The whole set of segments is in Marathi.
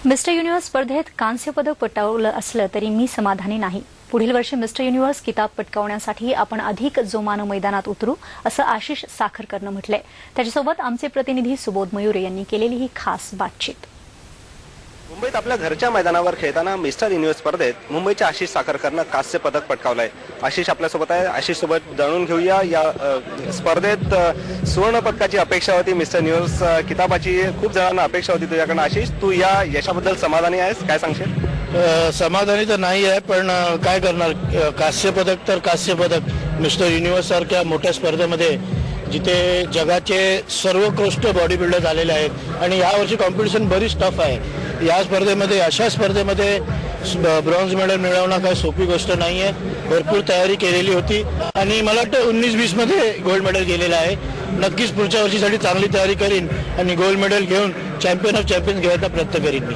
मिस्टर युनिव्हर्स स्पर्धेत कांस्य पदक पटकावलं असलं तरी मी समाधानी नाही। पुढील वर्षी मिस्टर युनिव्हर्स किताब पटकावण्यासाठी आपण अधिक जोमानं मैदानात उतरू असं आशिष साखरकरनं म्हटलंय। त्याच्यासोबत आमचे प्रतिनिधी सुबोध मयुरे यांनी केलेली ही खास बातचीत। मुंबईत आपल्या घरच्या मैदानावर खेळताना मिस्टर युनिव्हर्स स्पर्धेत मुंबईच्या आशिष साखरकरनं कांस्य पदक पटकावलंय। आशिष आपल्यासोबत आहे, आशिष सोबत जाणून घेऊया या स्पर्धेत सुवर्ण पदकाची अपेक्षा होती, मिस्टर युनिव्हर्स किताबाची खूप जणांना अपेक्षा होती तुझ्याकडनं। आशिष, तू या यशाबद्दल समाधानी आहेस? काय सांगशील? समाधानी तर नाही आहे, पण काय करणार, कांस्य पदक तर कांस्य पदक। मिस्टर युनिव्हर्स सारख्या मोठ्या स्पर्धेमध्ये जिथे जगाचे सर्वोत्कृष्ट बॉडी बिल्डर्स आलेले आहेत आणि यावर्षी कॉम्पिटिशन बरीच टफ आहे। या स्पर्धेमध्ये, अशा स्पर्धेमध्ये ब्रॉन्झ मेडल मिळवणं काही सोपी गोष्ट नाही आहे। भरपूर तयारी केलेली होती आणि मला वाटतं 19-20 मध्ये गोल्ड मेडल गेलेलं आहे। नक्कीच पुढच्या वर्षीसाठी चांगली तयारी करीन आणि गोल्ड मेडल घेऊन चॅम्पियन ऑफ चॅम्पियन्स घ्यायचा प्रयत्न करीन मी।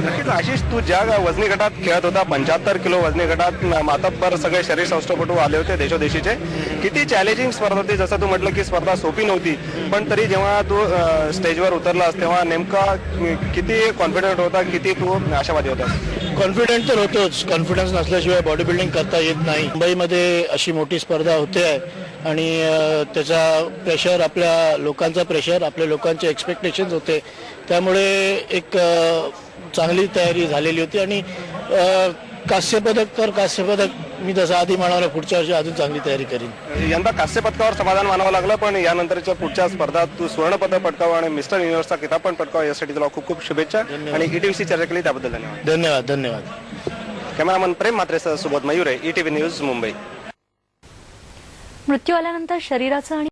नक्कीच आशिष, तू ज्या वजनी गटात खेळत होता, 75 किलो वजनी गटात मातब्बर सगळे शरीर सौष्ठवपटू आले होते देशोदेशीचे। किती चॅलेंजिंग स्पर्धा होती, जसं तू म्हटलं की स्पर्धा सोपी नव्हती, पण तरी जेव्हा तू स्टेजवर उतरलास तेव्हा नेमका किती कॉन्फिडंट होता, किती तू आशावादी होतास? कॉन्फिडंट तर होतोच। कॉन्फिडन्स नसल्याशिवाय बॉडी बिल्डिंग करता येत नाही। मुंबईमध्ये अशी मोठी स्पर्धा होते आणि त्याचा प्रेशर, आपल्या लोकांचा प्रेशर, आपल्या लोकांचे एक्सपेक्टेशन्स होते, त्यामुळे एक चांगली तयारी झालेली होती आणि कांस्य पदक तर कांस्य पदक, मी तसं आधी म्हणालो पुढच्या वर्षी अजून चांगली तयारी करीन। यंदा कांस्य पदकावर समाधान मानावं लागलं, पण यानंतरच्या पुढच्या स्पर्धात तू स्वर्ण पदक पटकावं आणि मिस्टर युनिव्हर्सचा किताब पण पटकावा, यासाठी तुला खूप खूप शुभेच्छा। आणि ईटीव्हीशी चर्चा केली त्याबद्दल धन्यवाद। धन्यवाद धन्यवाद। कॅमेरामन प्रेम म्हात्रेसह सुबोध मयुरे, ईटीव्ही न्यूज, मुंबई। मृत्यू आल्यानंतर शरीराचं आणि